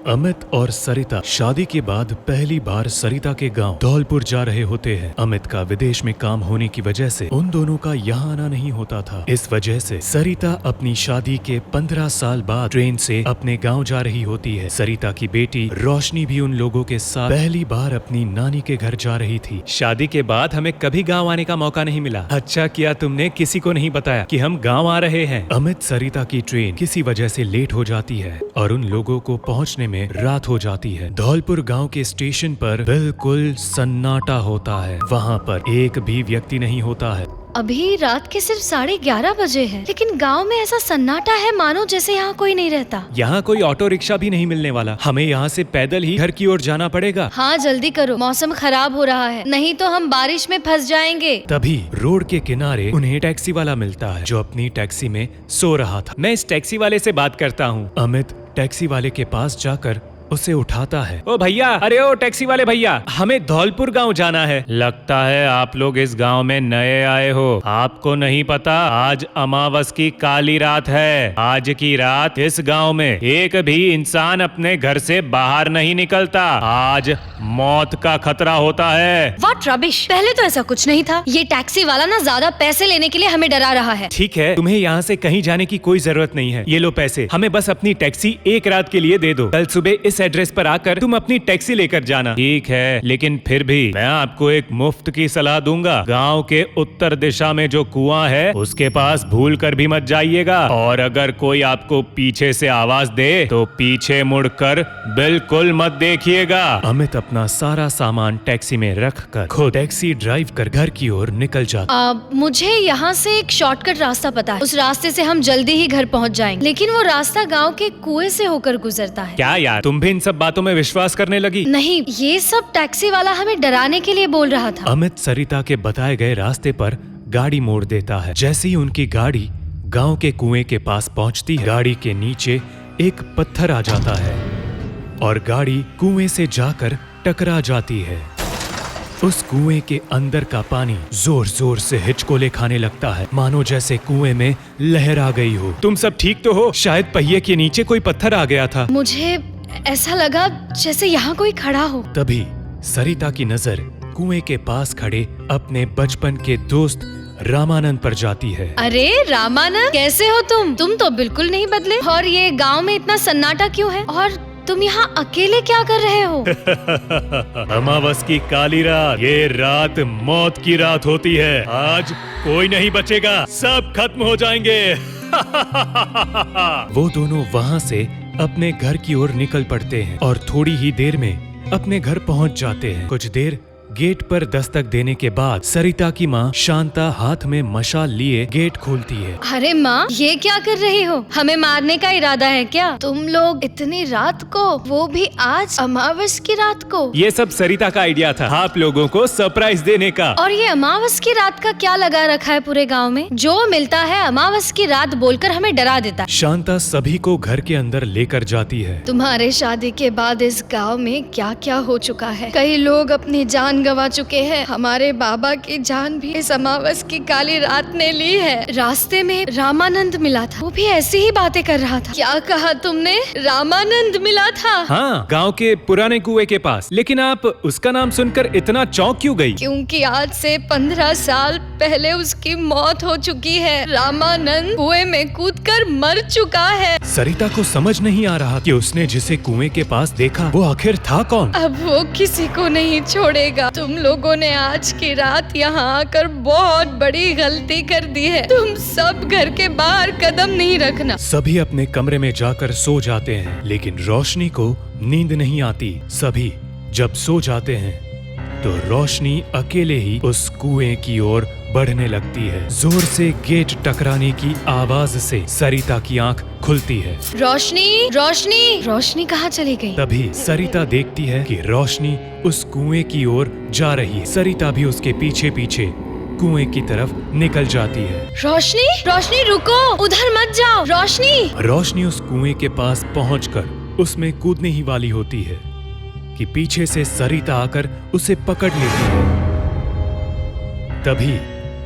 अमित और सरिता शादी के बाद पहली बार सरिता के गांव धौलपुर जा रहे होते हैं। अमित का विदेश में काम होने की वजह से उन दोनों का यहाँ आना नहीं होता था। इस वजह से सरिता अपनी शादी के 15 साल बाद ट्रेन से अपने गांव जा रही होती है। सरिता की बेटी रोशनी भी उन लोगों के साथ पहली बार अपनी नानी के घर जा रही थी। शादी के बाद हमें कभी गाँव आने का मौका नहीं मिला। अच्छा किया तुमने किसी को नहीं बताया कि हम गाँव आ रहे हैं। अमित सरिता की ट्रेन किसी वजह से लेट हो जाती है और उन लोगों को पहुंचने में रात हो जाती है। धौलपुर गांव के स्टेशन पर बिल्कुल सन्नाटा होता है। वहां पर एक भी व्यक्ति नहीं होता है। अभी रात के सिर्फ 11:30 बजे है, लेकिन गांव में ऐसा सन्नाटा है मानो जैसे यहाँ कोई नहीं रहता। यहाँ कोई ऑटो रिक्शा भी नहीं मिलने वाला। हमें यहाँ से पैदल ही घर की ओर जाना पड़ेगा। हाँ जल्दी करो, मौसम खराब हो रहा है, नहीं तो हम बारिश में फंस जाएंगे। तभी रोड के किनारे उन्हें टैक्सी वाला मिलता है जो अपनी टैक्सी में सो रहा था। मैं इस टैक्सी वाले से बात करता हूँ। अमित टैक्सी वाले के पास जाकर उसे उठाता है। ओ भैया, अरे ओ टैक्सी वाले भैया, हमें धौलपुर गांव जाना है। लगता है आप लोग इस गांव में नए आए हो। आपको नहीं पता आज अमावस की काली रात है। आज की रात इस गांव में एक भी इंसान अपने घर से बाहर नहीं निकलता। आज मौत का खतरा होता है। व्हाट रबिश, पहले तो ऐसा कुछ नहीं था। ये टैक्सी वाला ना ज्यादा पैसे लेने के लिए हमें डरा रहा है। ठीक है, तुम्हें यहाँ से कहीं जाने की कोई जरूरत नहीं है। ये लो पैसे, हमें बस अपनी टैक्सी एक रात के लिए दे दो। कल सुबह इस एड्रेस पर आकर तुम अपनी टैक्सी लेकर जाना। ठीक है, लेकिन फिर भी मैं आपको एक मुफ्त की सलाह दूंगा। गांव के उत्तर दिशा में जो कुआं है उसके पास भूल कर भी मत जाइएगा, और अगर कोई आपको पीछे से आवाज दे तो पीछे मुड़कर बिल्कुल मत देखिएगा। अमित अपना सारा सामान टैक्सी में रखकर खुद टैक्सी ड्राइव कर घर की ओर निकल जाता। मुझे यहाँ से एक शॉर्टकट रास्ता पता है। उस रास्ते से हम जल्दी ही घर पहुँच जाएंगे, लेकिन वो रास्ता गाँव के कुएं से होकर गुजरता है। क्या यार, तुम भी इन सब बातों में विश्वास करने लगी? नहीं, ये सब टैक्सी वाला हमें डराने के लिए बोल रहा था। अमित सरिता के बताए गए रास्ते पर गाड़ी मोड़ देता है। जैसे ही उनकी गाड़ी गांव के कुएं के पास पहुंचती है, गाड़ी के नीचे एक पत्थर आ जाता है और गाड़ी कुएं से जाकर टकरा जाती है। उस कुएं के अंदर का पानी जोर जोर से हिचकोले खाने लगता है, मानो जैसे कुएं में लहर आ गई हो। तुम सब ठीक तो हो? शायद पहिए के नीचे कोई पत्थर आ गया था। मुझे ऐसा लगा जैसे यहाँ कोई खड़ा हो। तभी सरिता की नजर कुएं के पास खड़े अपने बचपन के दोस्त रामानंद पर जाती है। अरे रामानंद, कैसे हो तुम? तुम तो बिल्कुल नहीं बदले। और ये गांव में इतना सन्नाटा क्यों है? और तुम यहाँ अकेले क्या कर रहे हो? अमावस की काली रात, ये रात मौत की रात होती है। आज कोई नहीं बचेगा, सब खत्म हो जाएंगे। वो दोनों वहाँ से अपने घर की ओर निकल पड़ते हैं और थोड़ी ही देर में अपने घर पहुँच जाते हैं। कुछ देर गेट पर दस्तक देने के बाद सरिता की माँ शांता हाथ में मशाल लिए गेट खोलती है। अरे माँ, ये क्या कर रही हो? हमें मारने का इरादा है क्या? तुम लोग इतनी रात को, वो भी आज अमावस की रात को? ये सब सरिता का आइडिया था, आप लोगों को सरप्राइज देने का। और ये अमावस की रात का क्या लगा रखा है पूरे गाँव में? जो मिलता है अमावस की रात बोलकर हमें डरा देता है। शांता सभी को घर के अंदर लेकर जाती है। तुम्हारे शादी के बाद इस गाँव में क्या क्या हो चुका है। कई लोग अपनी जान गवा चुके हैं। हमारे बाबा की जान भी इस अमावस की काली रात ने ली है। रास्ते में रामानंद मिला था, वो भी ऐसी ही बातें कर रहा था। क्या कहा तुमने? रामानंद मिला था? हाँ, गांव के पुराने कुएं के पास। लेकिन आप उसका नाम सुनकर इतना चौंक क्यों गई? क्योंकि आज से 15 साल पहले उसकी मौत हो चुकी है। रामानंद कुएं में कूदकर मर चुका है। सरिता को समझ नहीं आ रहा कि उसने जिसे कुएं के पास देखा वो आखिर था कौन। अब वो किसी को नहीं छोड़ेगा। तुम लोगों ने आज की रात यहाँ आकर बहुत बड़ी गलती कर दी है। तुम सब घर के बाहर कदम नहीं रखना। सभी अपने कमरे में जाकर सो जाते हैं, लेकिन रोशनी को नींद नहीं आती। सभी जब सो जाते हैं तो रोशनी अकेले ही उस कुएं की ओर बढ़ने लगती है। जोर से गेट टकराने की आवाज से सरिता की आंख खुलती है। रोशनी, रोशनी, रोशनी कहाँ चली गई? तभी सरिता देखती है कि रोशनी उस कुएं की ओर जा रही है। सरिता भी उसके पीछे पीछे कुएं की तरफ निकल जाती है। रोशनी, रोशनी रुको, उधर मत जाओ। रोशनी। रोशनी उस कुएं के पास पहुंचकर उसमें कूदने ही वाली होती है कि पीछे से सरिता आकर उसे पकड़ लेती है। तभी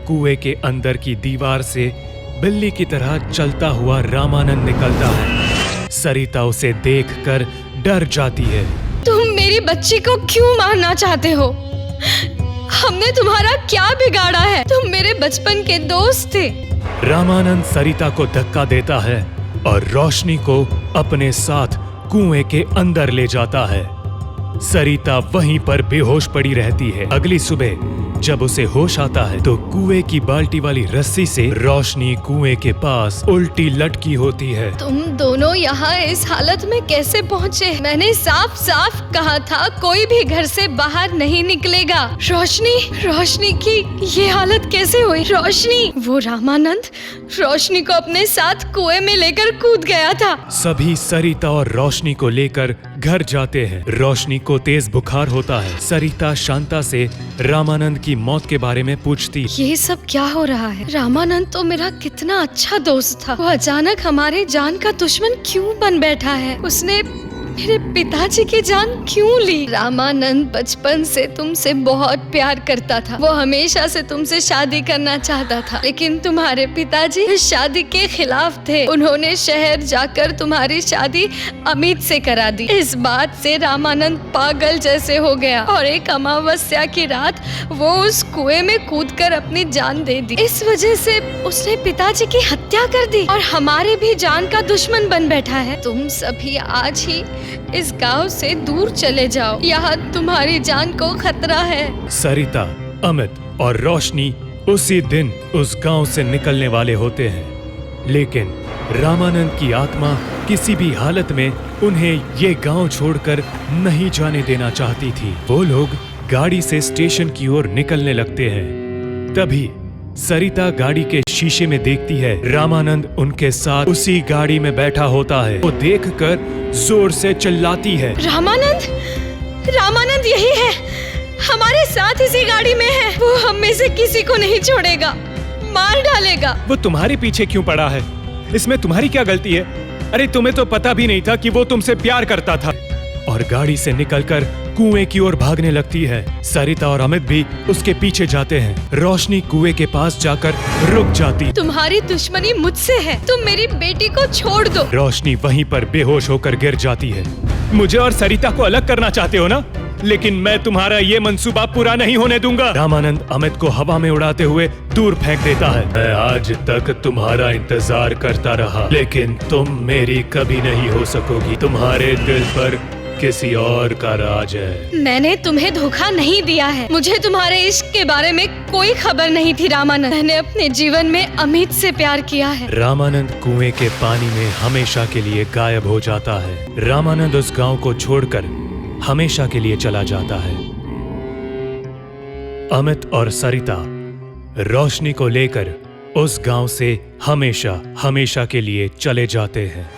कुएं के अंदर की दीवार से बिल्ली की तरह चलता हुआ रामानंद निकलता है। सरिता उसे देखकर डर जाती है। तुम मेरी बच्ची को क्यों मारना चाहते हो? हमने तुम्हारा क्या बिगाड़ा है? तुम मेरे बचपन के दोस्त थे। रामानंद सरिता को धक्का देता है और रोशनी को अपने साथ कुएं के अंदर ले जाता है। सरिता वहीं पर बेहोश पड़ी रहती है। अगली सुबह जब उसे होश आता है तो कुएं की बाल्टी वाली रस्सी से रोशनी कुएं के पास उल्टी लटकी होती है। तुम दोनों यहाँ इस हालत में कैसे पहुँचे? मैंने साफ साफ कहा था कोई भी घर से बाहर नहीं निकलेगा। रोशनी की ये हालत कैसे हुई? रोशनी, वो रामानंद रोशनी को अपने साथ कुएं में लेकर कूद गया था। सभी सरिता और रोशनी को लेकर घर जाते हैं। रोशनी को तेज बुखार होता है। सरिता शांता से रामानंद की मौत के बारे में पूछती। ये सब क्या हो रहा है? रामानंद तो मेरा कितना अच्छा दोस्त था, वो अचानक हमारे जान का दुश्मन क्यों बन बैठा है? उसने मेरे पिताजी की जान क्यों ली? रामानंद बचपन से तुमसे बहुत प्यार करता था। वो हमेशा से तुमसे शादी करना चाहता था, लेकिन तुम्हारे पिताजी इस शादी के खिलाफ थे। उन्होंने शहर जाकर तुम्हारी शादी अमित से करा दी। इस बात से रामानंद पागल जैसे हो गया और एक अमावस्या की रात वो उस कुएं में कूदकर अपनी जान दे दी। इस वजह से उसने पिताजी की हत्या कर दी और हमारे भी जान का दुश्मन बन बैठा है। तुम सभी आज ही इस गांव से दूर चले जाओ, यहाँ तुम्हारी जान को खतरा है। सरिता, अमित और रोशनी उसी दिन उस गांव से निकलने वाले होते हैं, लेकिन रामानंद की आत्मा किसी भी हालत में उन्हें ये गांव छोड़कर नहीं जाने देना चाहती थी। वो लोग गाड़ी से स्टेशन की ओर निकलने लगते हैं। तभी सरिता गाड़ी के शीशे में देखती है रामानंद उनके साथ उसी गाड़ी में बैठा होता है। वो देखकर जोर से चिल्लाती है, रामानंद यही है, हमारे साथ इसी गाड़ी में है। वो हम में से किसी को नहीं छोड़ेगा, मार डालेगा। वो तुम्हारे पीछे क्यों पड़ा है? इसमें तुम्हारी क्या गलती है? अरे तुम्हें तो पता भी नहीं था कि वो तुमसे प्यार करता था। और गाड़ी से निकलकर कुएं की ओर भागने लगती है। सरिता और अमित भी उसके पीछे जाते हैं। रोशनी कुएं के पास जाकर रुक जाती। तुम्हारी दुश्मनी मुझसे है, तुम मेरी बेटी को छोड़ दो। रोशनी वहीं पर बेहोश होकर गिर जाती है। मुझे और सरिता को अलग करना चाहते हो ना? लेकिन मैं तुम्हारा ये मंसूबा पूरा नहीं होने दूंगा। रामानंद अमित को हवा में उड़ाते हुए दूर फेंक देता है। मैं आज तक तुम्हारा इंतजार करता रहा, लेकिन तुम मेरी कभी नहीं हो सकोगी। तुम्हारे दिल पर किसी और का राज है। मैंने तुम्हें धोखा नहीं दिया है। मुझे तुम्हारे इश्क के बारे में कोई खबर नहीं थी रामानंद। मैंने अपने जीवन में अमित से प्यार किया है। रामानंद कुएं के पानी में हमेशा के लिए गायब हो जाता है। रामानंद उस गांव को छोड़कर हमेशा के लिए चला जाता है। अमित और सरिता रोशनी को लेकर उस गांव से हमेशा के लिए चले जाते हैं।